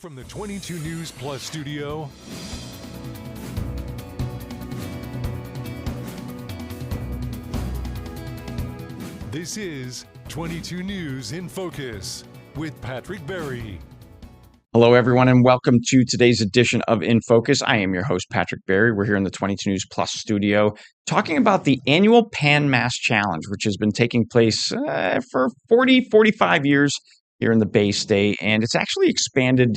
From the 22 News Plus studio, this is 22 News in Focus with Patrick Berry. Hello, everyone, and welcome to today's edition of InFocus. I am your host, Patrick Berry. We're here in the 22 News Plus studio talking about the annual Pan Mass Challenge, which has been taking place for 45 years here in the Bay State, and it's actually expanded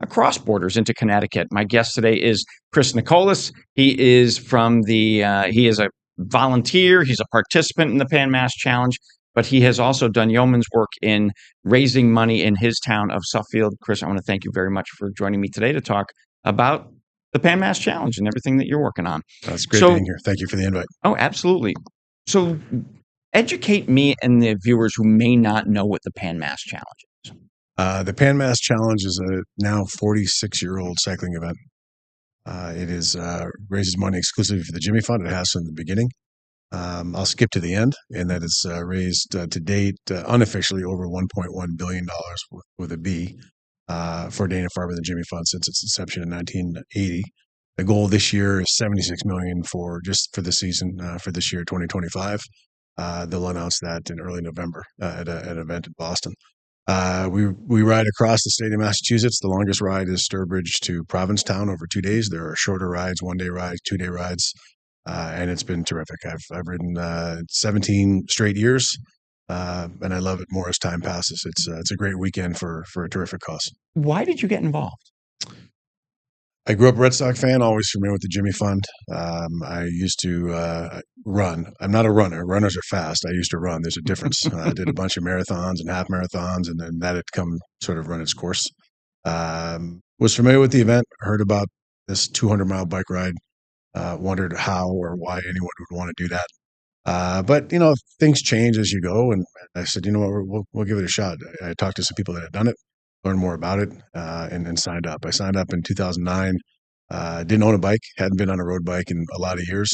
across borders into Connecticut. My guest today is Chris Nikolis. He is he is a volunteer. He's a participant in the Pan Mass Challenge, but he has also done yeoman's work in raising money in his town of Suffield. Chris, I want to thank you very much for joining me today to talk about the Pan Mass Challenge and everything that you're working on. That's great being here. Thank you for the invite. Oh, absolutely. So educate me and the viewers who may not know what the Pan Mass Challenge is. The Pan Mass Challenge is a now 46-year-old cycling event. It raises money exclusively for the Jimmy Fund. It has from the beginning. I'll skip to the end, and that it's raised to date unofficially over $1.1 billion with a B for Dana-Farber and the Jimmy Fund since its inception in 1980. The goal this year is $76 million for the season for this year, 2025. They'll announce that in early November at an event in Boston. We ride across the state of Massachusetts. The longest ride is Sturbridge to Provincetown over 2 days. There are shorter rides, 1-day rides, 2-day rides. And it's been terrific. I've ridden 17 straight years, and I love it more as time passes. It's a great weekend for a terrific cause. Why did you get involved? I grew up a Red Sox fan, always familiar with the Jimmy Fund. I used to run. I'm not a runner. Runners are fast. I used to run. There's a difference. I did a bunch of marathons and half marathons, and then that had come sort of run its course. Was familiar with the event, heard about this 200-mile bike ride. Wondered how or why anyone would want to do that. But, things change as you go. And I said, we'll give it a shot. I talked to some people that had done it, learned more about it, and signed up. I signed up in 2009. Didn't own a bike, hadn't been on a road bike in a lot of years.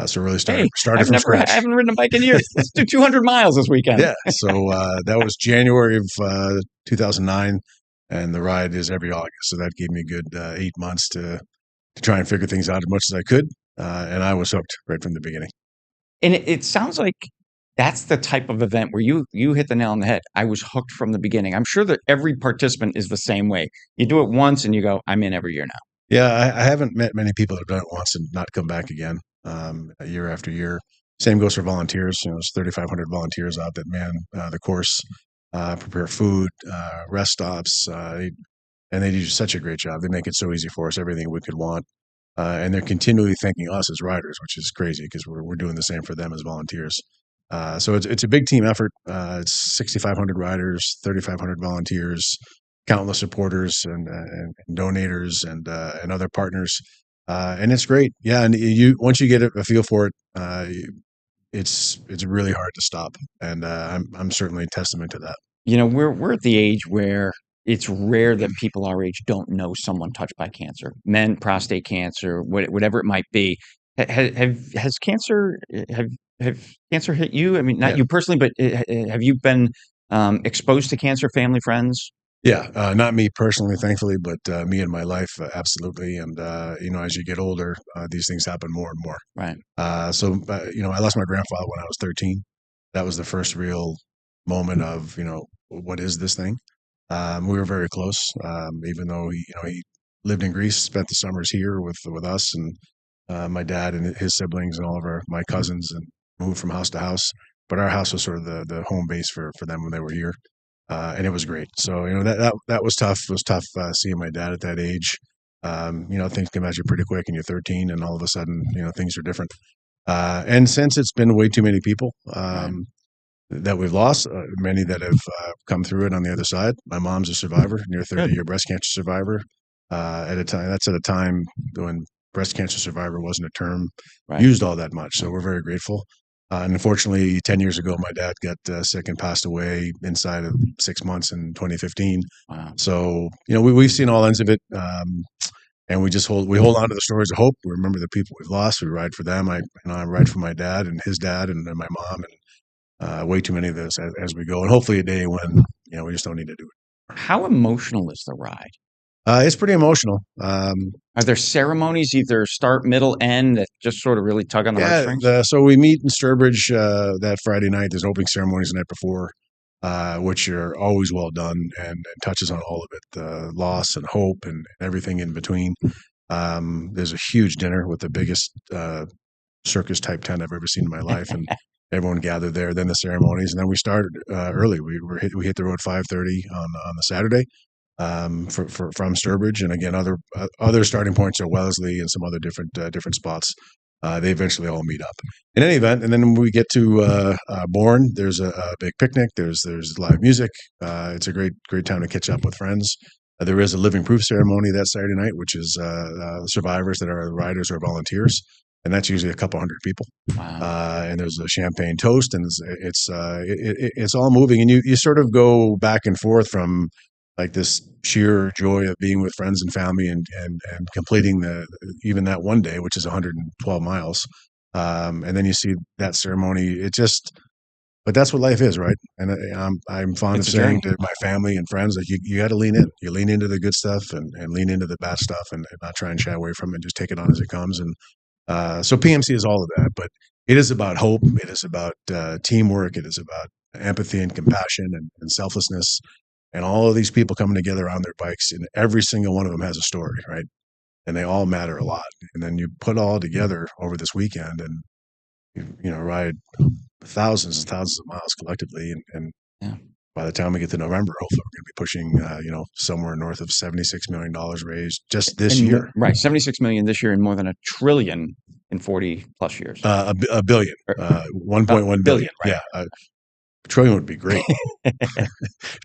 So really started from scratch. I haven't ridden a bike in years. Let's do 200 miles this weekend. Yeah. So that was January of 2009. And the ride is every August. So that gave me a good 8 months to try and figure things out as much as I could. And I was hooked right from the beginning. And it sounds like that's the type of event where you hit the nail on the head. I was hooked from the beginning. I'm sure that every participant is the same way. You do it once and you go, I'm in every year now. Yeah, I haven't met many people that have done it once and not come back again year after year. Same goes for volunteers. There's 3,500 volunteers out that man the course, prepare food, rest stops, and they do such a great job. They make it so easy for us, everything we could want. And they're continually thanking us as riders, which is crazy because we're doing the same for them as volunteers. So it's a big team effort. It's 6,500 riders, 3,500 volunteers, countless supporters and donators and other partners. And it's great. Yeah. And once you get a feel for it, it's really hard to stop. And I'm certainly a testament to that. We're at the age where it's rare that people our age don't know someone touched by cancer, men, prostate cancer, whatever it might be. Has cancer hit you? I mean, not you personally, but have you been exposed to cancer, family, friends? Yeah, not me personally, thankfully, but me in my life, absolutely. And, as you get older, these things happen more and more. Right. So, I lost my grandfather when I was 13. That was the first real moment of, what is this thing? We were very close, even though he lived in Greece, spent the summers here with us and my dad and his siblings and all of my cousins, and moved from house to house. But our house was sort of the home base for them when they were here, and it was great. So that was tough. It was tough seeing my dad at that age. Things come at you pretty quick, and you're 13, and all of a sudden things are different. And since it's been way too many people. That we've lost, many that have come through it on the other side. My mom's a survivor, near 30-year breast cancer survivor. At a time when breast cancer survivor wasn't a term used all that much. So we're very grateful. And unfortunately, 10 years ago, my dad got sick and passed away inside of 6 months in 2015. Wow. So we've seen all ends of it, and we hold on to the stories of hope. We remember the people we've lost. We ride for them. I ride for my dad and his dad and my mom and. Way too many of those as we go, and hopefully a day when we just don't need to do it. How emotional is the ride? It's pretty emotional. Are there ceremonies, either start, middle, end, that just sort of really tug on the heartstrings? So we meet in Sturbridge that Friday night. There's opening ceremonies the night before, which are always well done and touches on all of it, loss and hope and everything in between. There's a huge dinner with the biggest circus type tent I've ever seen in my life, and everyone gathered there. Then the ceremonies, and then we started early. We hit the road 5:30 on the Saturday from Sturbridge, and again other starting points are Wellesley and some other different spots. They eventually all meet up. In any event, and then when we get to Bourne, there's a big picnic. There's live music. It's a great time to catch up with friends. There is a living proof ceremony that Saturday night, which is survivors that are riders or volunteers, and that's usually a couple hundred people. Wow. And there's a champagne toast, and it's all moving, and you sort of go back and forth from like this sheer joy of being with friends and family and completing even that one day, which is 112 miles. And then you see that ceremony. But that's what life is, right? And I'm fond It's of a saying journey. to my family and friends that you got to lean in. You lean into the good stuff and lean into the bad stuff and not try and shy away from it. Just take it on as it comes. And so PMC is all of that, but it is about hope. It is about teamwork. It is about empathy and compassion and selflessness, and all of these people coming together on their bikes, and every single one of them has a story, right? And they all matter a lot. And then you put all together over this weekend, and ride thousands and thousands of miles collectively. And Yeah. by the time we get to November, hopefully we're going to be pushing, somewhere north of $76 million raised just this year. Right, 76 million this year and more than $1 trillion in 40 plus years. A billion, 1.1 billion. Right. Yeah. A trillion would be great.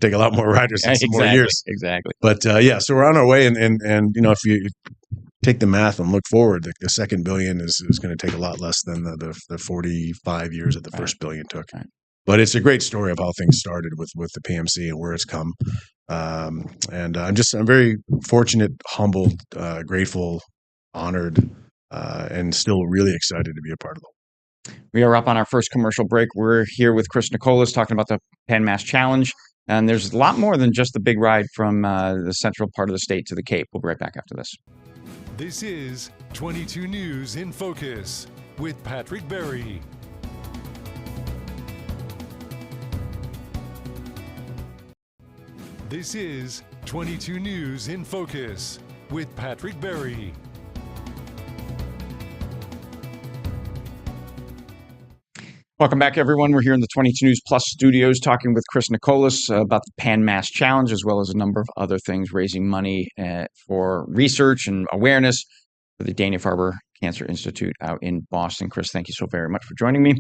Take a lot more riders in some more years. Exactly. But so we're on our way, and if you take the math and look forward, the second billion is going to take a lot less than the 45 years that the first billion took. Right. But it's a great story of how things started with the PMC and where it's come. And I'm very fortunate, humbled, grateful, honored, and still really excited to be a part of it. We are up on our first commercial break. We're here with Chris Nikolis talking about the Pan Mass Challenge. And there's a lot more than just the big ride from the central part of the state to the Cape. We'll be right back after this. This is 22 News in Focus with Patrick Berry. This is 22 News in Focus with Patrick Berry. Welcome back, everyone. We're here in the 22 News Plus studios talking with Chris Nikolis about the Pan Mass Challenge, as well as a number of other things, raising money for research and awareness for the Dana-Farber Cancer Institute out in Boston. Chris, thank you so very much for joining me.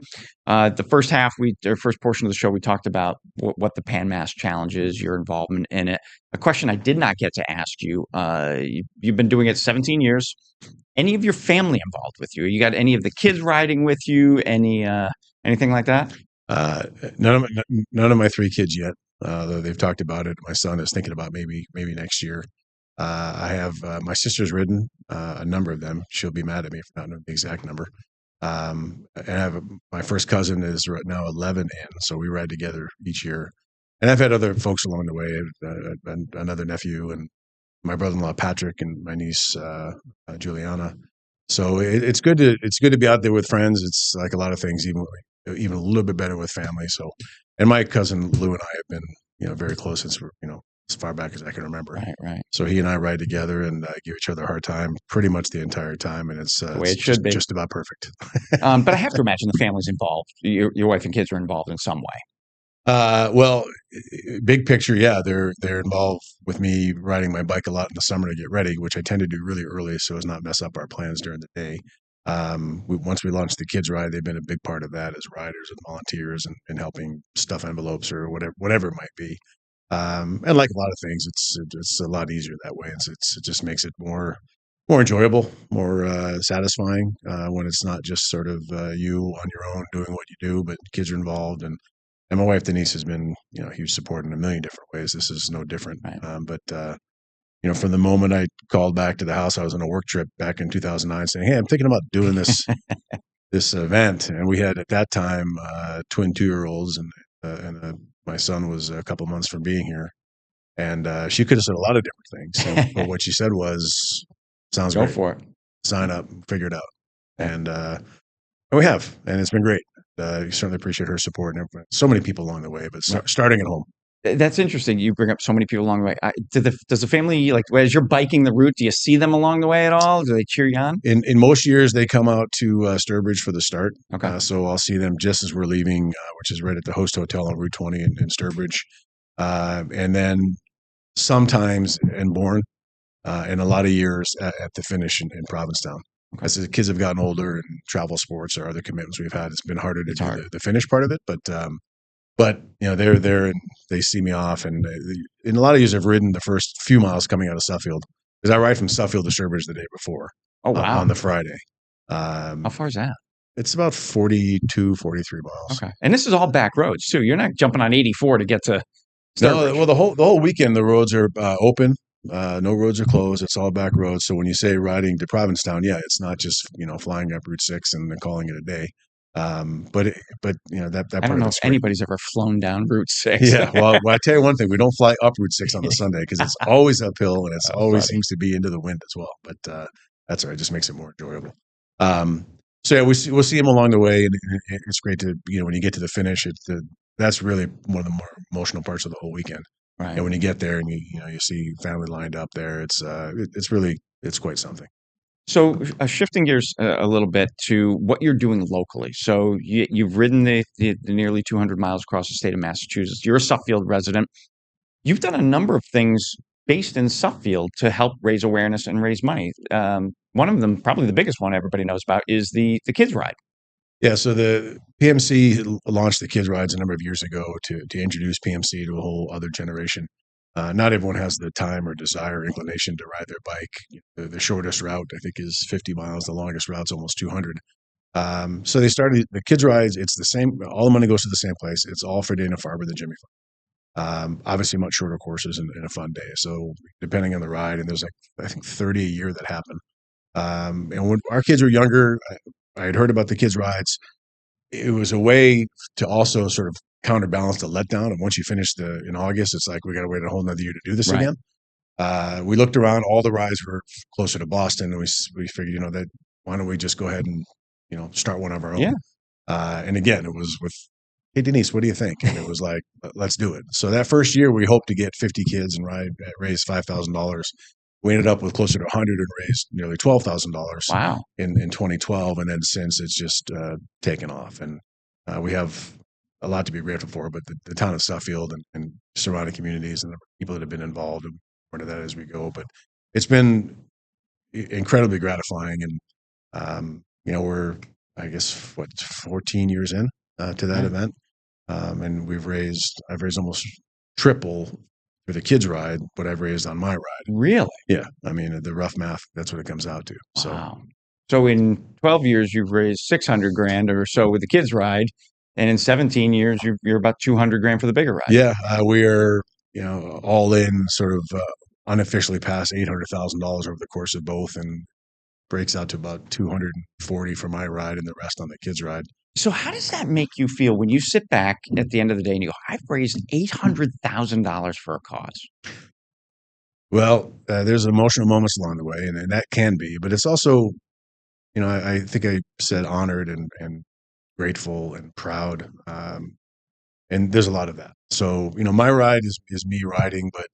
The first portion of the show, we talked about what the Pan Mass Challenge is, your involvement in it. A question I did not get to ask you, you've been doing it 17 years. Any of your family involved with you? You got any of the kids riding with you? Anything like that? None of my three kids yet, though they've talked about it. My son is thinking about maybe next year. I have my sister's ridden a number of them. She'll be mad at me for not knowing the exact number. And I have my first cousin is right now 11 in, so we ride together each year. And I've had other folks along the way, another nephew and my brother-in-law Patrick and my niece Juliana. So it's good to be out there with friends. It's like a lot of things, even a little bit better with family. So, and my cousin Lou and I have been very close since as far back as I can remember. Right. So he and I ride together and give each other a hard time pretty much the entire time, and it's the way it should be, just about perfect. But I have to imagine the family's involved. Your wife and kids are involved in some way. Well, big picture, yeah, they're involved with me riding my bike a lot in the summer to get ready, which I tend to do really early so as not mess up our plans during the day. Once we launched the kids ride, they've been a big part of that as riders and volunteers and helping stuff envelopes or whatever it might be. And like a lot of things, it's a lot easier that way. It just makes it more enjoyable, more satisfying when it's not just sort of you on your own doing what you do, but kids are involved. And my wife Denise has been a huge support in a million different ways. This is no different. Right. But from the moment I called back to the house, I was on a work trip back in 2009, saying, "Hey, I'm thinking about doing this event." And we had at that time twin 2-year-olds, and my son was a couple months from being here. And she could have said a lot of different things, but what she said was, "Sounds Go great. for it. Sign up, figure it out." And we have, and it's been great. You certainly appreciate her support and everything. So many people along the way, but starting at home. That's interesting. You bring up so many people along the way. Does the family, like, as you're biking the route, do you see them along the way at all? Do they cheer you on? In most years, they come out to Sturbridge for the start. Okay. So I'll see them just as we're leaving, which is right at the Host Hotel on Route 20 in Sturbridge. And then sometimes in Bourne, and a lot of years at the finish in Provincetown. Okay. As the kids have gotten older and travel sports or other commitments we've had, it's been harder to do hard. the finish part of it. But they're there and they see me off. And in a lot of years, I've ridden the first few miles coming out of Suffield, because I ride from Suffield to Sturbridge the day before. Oh, wow. On the Friday. How far is that? It's about 42, 43 miles. Okay. And this is all back roads too. You're not jumping on 84 to get to Sturbridge. No, well, the whole weekend, the roads are open. No roads are closed. It's all back roads. So when you say riding to Provincetown, yeah, it's not just flying up Route 6 and then calling it a day. But that I don't know if anybody's ever flown down Route 6. Yeah, well, I tell you one thing: we don't fly up Route 6 on the Sunday because it's always uphill and it's always funny. Seems to be into the wind as well. But that's all right; it just makes it more enjoyable. So yeah, we'll see him along the way, and it's great to when you get to the finish, that's really one of the more emotional parts of the whole weekend. Right. And when you get there and you see family lined up there, it's quite something. So shifting gears a little bit to what you're doing locally. So you've ridden the nearly 200 miles across the state of Massachusetts. You're a Suffield resident. You've done a number of things based in Suffield to help raise awareness and raise money. One of them, probably the biggest one everybody knows about, is the Kids Ride. Yeah, so the PMC launched the Kids Rides a number of years ago to introduce PMC to a whole other generation. Not everyone has the time or desire or inclination to ride their bike. The shortest route, I think, is 50 miles. The longest route's almost 200. So they started the Kids Rides. It's the same. All the money goes to the same place. It's all for Dana-Farber, the Jimmy Fund. Obviously, much shorter courses and a fun day. So depending on the ride, and there's I think 30 a year that happen. And when our kids were younger, I had heard about the Kids Rides. It was a way to also sort of counterbalance the letdown. And once you finish in August, it's like, we got to wait a whole nother year to do this again. We looked around, all the rides were closer to Boston. And we figured, that why don't we just go ahead and, start one of our own. Yeah. And again, it was with, "Hey, Denise, what do you think?" And it was like, let's do it. So that first year, we hoped to get 50 kids and raise $5,000. We ended up with closer to 100 and raised nearly $12,000. Wow. In 2012, and then since it's just taken off, and we have a lot to be grateful for. But the town of Suffield and surrounding communities and the people that have been involved, and more to that as we go. But it's been incredibly gratifying, and we're 14 years in to that event, and I've raised almost triple for the Kids Ride what I've raised on my ride. Really? Yeah. I mean, the rough math, that's what it comes out to. Wow. So in 12 years, you've raised 600 grand or so with the Kids Ride. And in 17 years, you're about 200 grand for the bigger ride. Yeah. We are, all in sort of unofficially past $800,000 over the course of both, and breaks out to about 240 for my ride and the rest on the Kids Ride. So how does that make you feel when you sit back at the end of the day and you go, I've raised $800,000 for a cause? Well, there's emotional moments along the way, and that can be, but it's also, I think I said honored and grateful and proud. And there's a lot of that. So, my ride is me riding, but,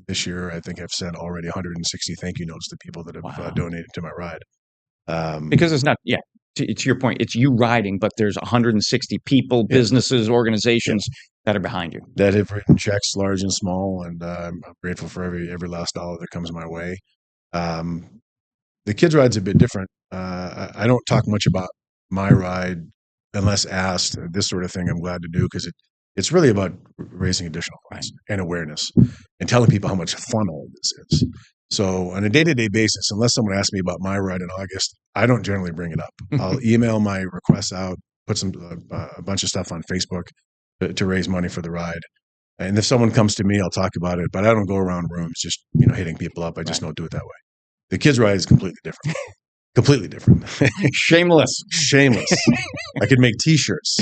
this year, I think I've sent already 160 thank you notes to people that have donated to my ride. Because it's not, to your point, it's you riding, but there's 160 people, businesses, organizations that are behind you. That have written checks, large and small, and I'm grateful for every last dollar that comes my way. The Kids Ride's a bit different. I don't talk much about my ride unless asked. This sort of thing I'm glad to do, because it's really about raising additional funds and awareness and telling people how much fun all of this is. So on a day-to-day basis, unless someone asks me about my ride in August, I don't generally bring it up. I'll email my requests out, put a bunch of stuff on Facebook to raise money for the ride. And if someone comes to me, I'll talk about it, but I don't go around rooms just, hitting people up. I just don't do it that way. The Kids Ride is completely different. Completely different. Shameless. Shameless. I could make T-shirts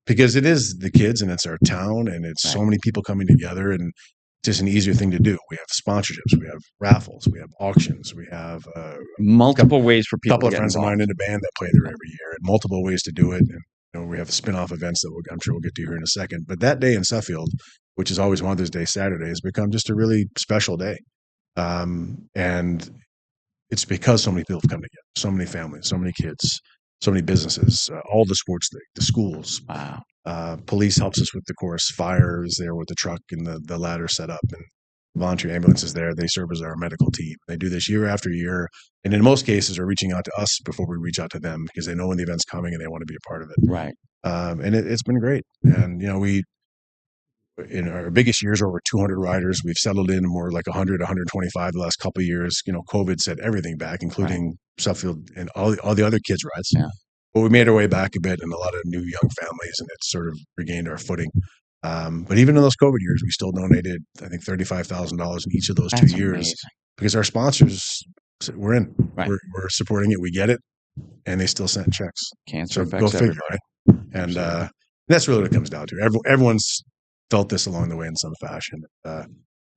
because it is the kids and it's our town and it's so many people coming together and just an easier thing to do. We have sponsorships, we have raffles, we have auctions, we have multiple ways for people. A couple to of get friends involved. of mine in the band that play there every year, and multiple ways to do it. And we have spin-off events that I'm sure we'll get to here in a second. But that day in Suffield, which is always Mother's Day Saturday, has become just a really special day. And it's because so many people have come together, so many families, so many kids, so many businesses, all the sports league, the schools. Wow. Police helps us with the course. Fire is there with the truck and the ladder set up, and volunteer ambulances there. They serve as our medical team. They do this year after year, and in most cases are reaching out to us before we reach out to them because they know when the event's coming and they want to be a part of it. Right. And it's been great. And we in our biggest years over 200 riders. We've settled in more like 100, 125 the last couple of years. COVID set everything back, including Suffield and all the other kids' rides. Yeah. But we made our way back a bit, and a lot of new young families, and it's sort of regained our footing. But even in those COVID years, we still donated, I think, $35,000 in each of those 2 years amazing. because our sponsors, we're in, Right. we're supporting it. We get it, and they still send checks. Cancer So affects go figure, everybody. right? And that's really what it comes down to. Everyone's felt this along the way in some fashion.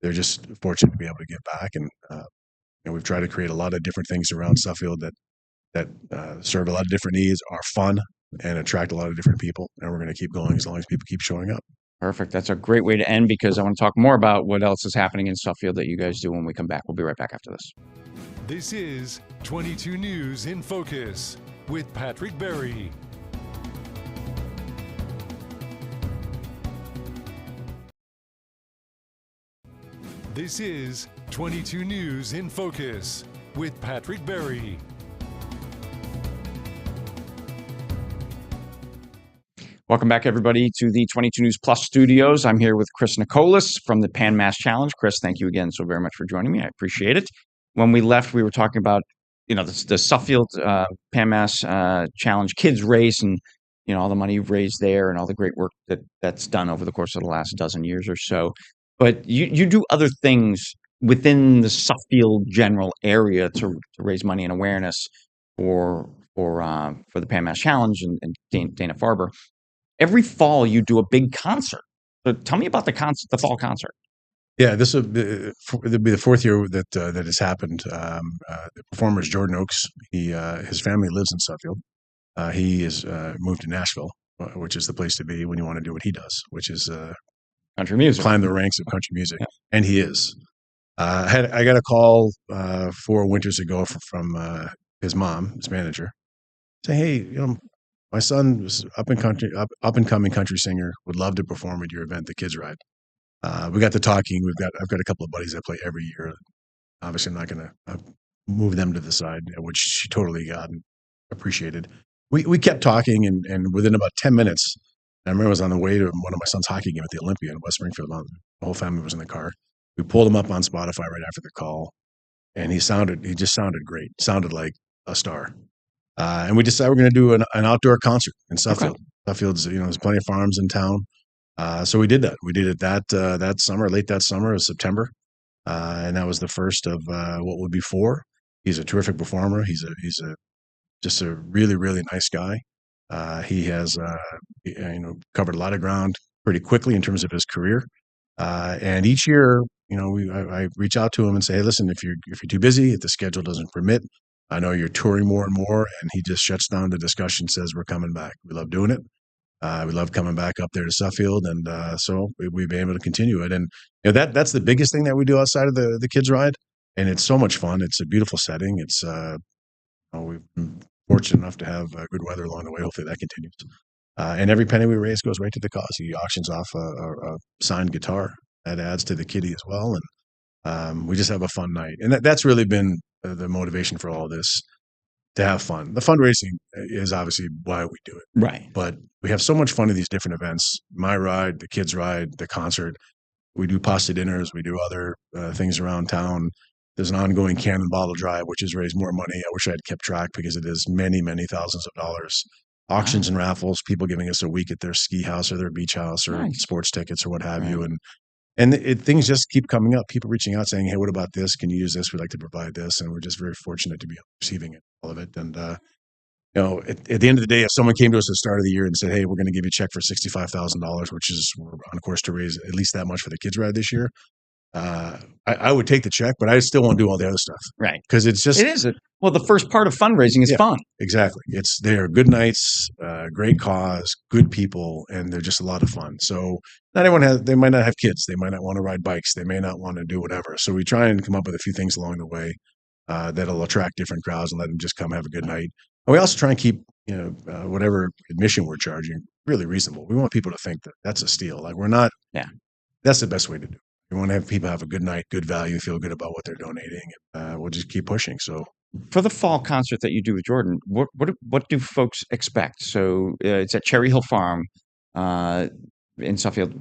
They're just fortunate to be able to give back, and we've tried to create a lot of different things around Suffield that serve a lot of different needs, are fun, and attract a lot of different people. And we're going to keep going as long as people keep showing up. Perfect. That's a great way to end because I want to talk more about what else is happening in Suffield that you guys do when we come back. We'll be right back after this. This is 22 News in Focus with Patrick Berry. This is 22 News in Focus with Patrick Berry. Welcome back, everybody, to the 22 News Plus studios. I'm here with Chris Nikolis from the Pan Mass Challenge. Chris, thank you again so very much for joining me. I appreciate it. When we left, we were talking about, the Suffield Pan Mass Challenge kids race and, all the money you've raised there and all the great work that's done over the course of the last dozen years or so. But you do other things within the Suffield general area to raise money and awareness for the Pan Mass Challenge and Dana-Farber. Every fall, you do a big concert. So tell me about the fall concert. Yeah, this will be the fourth year that has happened. The performer is Jordan Oakes. His family lives in Suffield. He has moved to Nashville, which is the place to be when you want to do what he does, which is country music, climb the ranks of country music, and he is. I got a call 4 winters ago from his mom, his manager, saying, "Hey, my son was up and coming country singer. Would love to perform at your event, the Kids Ride." We got to talking. I've got a couple of buddies that play every year. Obviously, I'm not going to move them to the side, which she totally got and appreciated. We kept talking, and within about 10 minutes, I remember I was on the way to one of my son's hockey game at the Olympia in West Springfield. The whole family was in the car. We pulled him up on Spotify right after the call, and he just sounded great. Sounded like a star. And we decided we're going to do an outdoor concert in Suffield. Okay. Suffield's, there's plenty of farms in town. So we did that. We did it that summer, late that summer of September. And that was the first of what would be 4. He's a terrific performer. He's just a really, really nice guy. He has, covered a lot of ground pretty quickly in terms of his career. And each year, I reach out to him and say, "Hey, listen, if you're too busy, if the schedule doesn't permit, I know you're touring more and more," and he just shuts down the discussion, says, "We're coming back. We love doing it. We love coming back up there to Suffield," and so we've been able to continue it. And that's the biggest thing that we do outside of the kids ride, and it's so much fun. It's a beautiful setting. It's we've been fortunate enough to have good weather along the way. Hopefully that continues. And every penny we raise goes right to the cause. He auctions off a signed guitar that adds to the kitty as well, and we just have a fun night. And that's really been the motivation for all this, to have fun. The fundraising is obviously why we do it. Right. But we have so much fun at these different events. My ride, the kids ride, the concert. We do pasta dinners. We do other things around town. There's an ongoing cannon bottle drive, which has raised more money. I wish I had kept track because it is many, many thousands of dollars. Auctions and raffles, people giving us a week at their ski house or their beach house or sports tickets or what have you. And things just keep coming up. People reaching out saying, "Hey, what about this? Can you use this? We'd like to provide this." And we're just very fortunate to be receiving it, all of it. And at the end of the day, if someone came to us at the start of the year and said, "Hey, we're going to give you a check for $65,000, which is we're on course to raise at least that much for the kids ride this year," I would take the check, but I still want to do all the other stuff, right? Because it is. Well, the first part of fundraising is fun. Exactly. They are good nights, great cause, good people, and they're just a lot of fun. So not everyone they might not have kids. They might not want to ride bikes. They may not want to do whatever. So we try and come up with a few things along the way that'll attract different crowds and let them just come have a good night. And we also try and keep, whatever admission we're charging really reasonable. We want people to think that that's a steal. Like we're not, that's the best way to do it. We want to have people have a good night, good value, feel good about what they're donating. We'll just keep pushing. So for the fall concert that you do with Jordan, what do folks expect? So it's at Cherry Hill Farm in Suffield.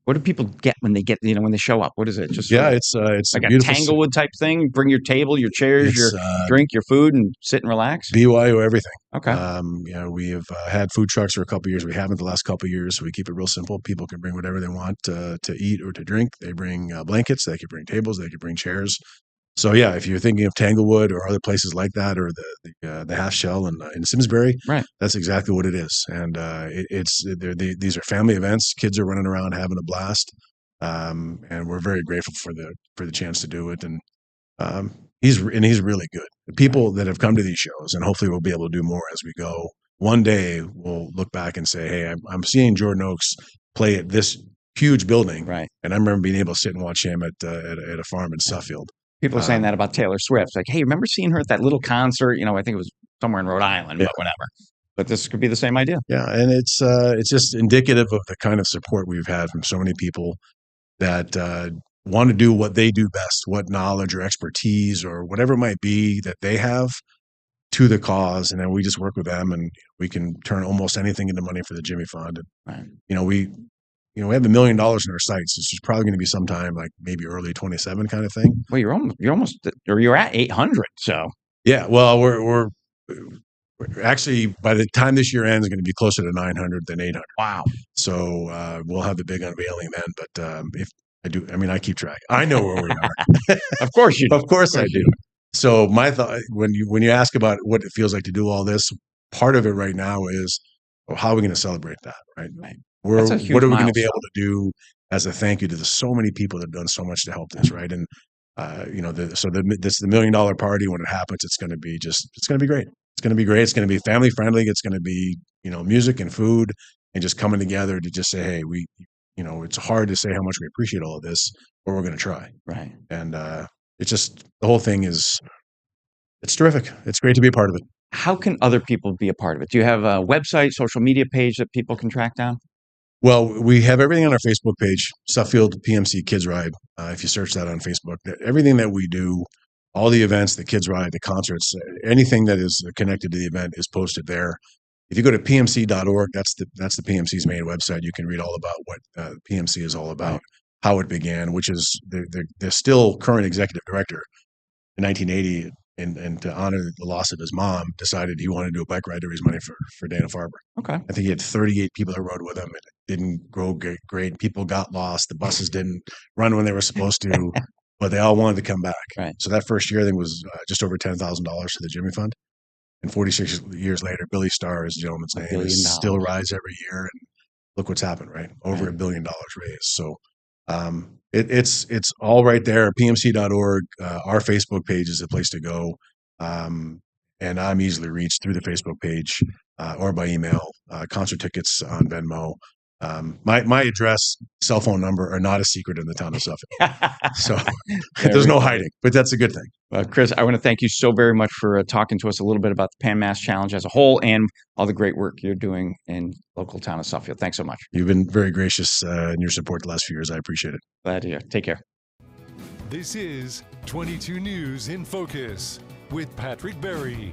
What do people get when they when they show up? What is it? Just it's like a Tanglewood type thing. Bring your table, your chairs, your drink, your food, and sit and relax. BYO everything. Okay. We have had food trucks for a couple of years. We haven't the last couple of years, so we keep it real simple. People can bring whatever they want to eat or to drink. They bring blankets. They can bring tables. They can bring chairs. So if you're thinking of Tanglewood or other places like that, or the Half Shell in Simsbury, right, that's exactly what it is. And these are family events. Kids are running around having a blast, and we're very grateful for the chance to do it. And he's really good. The people that have come to these shows, and hopefully we'll be able to do more as we go. One day we'll look back and say, "Hey, I'm seeing Jordan Oakes play at this huge building, right?" And I remember being able to sit and watch him at a farm in Suffield. People are saying that about Taylor Swift. Like, hey, remember seeing her at that little concert? I think it was somewhere in Rhode Island, but whatever. But this could be the same idea. Yeah, and it's just indicative of the kind of support we've had from so many people that want to do what they do best, what knowledge or expertise or whatever it might be that they have to the cause, and then we just work with them, and we can turn almost anything into money for the Jimmy Fund. And, we have $1 million in our sights. It's probably going to be sometime like maybe early 27 kind of thing. Well, you're at 800. So well, we're actually, by the time this year ends, going to be closer to 900 than 800. Wow. So we'll have the big unveiling then. But if I do, I keep track. I know where we are. Of course you do. Of course I do. So my thought, when you ask about what it feels like to do all this, part of it right now is, how are we going to celebrate that, right? What are we going to be able to do as a thank you to so many people that have done so much to help this, right? And this is the $1 million party. When it happens, it's going to be great. It's going to be great. It's going to be family friendly. It's going to be music and food and just coming together to just say, hey, it's hard to say how much we appreciate all of this, but we're going to try, right? And it's just, the whole thing it's terrific. It's great to be a part of it. How can other people be a part of it? Do you have a website, social media page that people can track down? Well, we have everything on our Facebook page, Suffield PMC Kids Ride. If you search that on Facebook, everything that we do, all the events, the Kids Ride, the concerts, anything that is connected to the event is posted there. If you go to pmc.org, that's the PMC's main website. You can read all about what PMC is all about, how it began, which is the still current executive director in 1980. And to honor the loss of his mom, decided he wanted to do a bike ride to raise money for Dana-Farber. Okay. I think he had 38 people that rode with him. It didn't grow great. People got lost. The buses didn't run when they were supposed to, but they all wanted to come back. Right. So that first year, I think, was just over $10,000 to the Jimmy Fund. And 46 years later, Billy Starr, his gentleman's name, still rides every year. And look what's happened, right? Over $1 billion raised. So it's all right there. PMC.org. Our Facebook page is the place to go. And I'm easily reached through the Facebook page or by email. Concert tickets on Venmo. My address, cell phone number are not a secret in the town of Suffield. So there's no hiding, but that's a good thing. Chris, I want to thank you so very much for talking to us a little bit about the Pan Mass Challenge as a whole and all the great work you're doing in local town of Suffield. Thanks so much. You've been very gracious in your support the last few years. I appreciate it. Glad to hear. Take care. This is 22 News in Focus with Patrick Berry.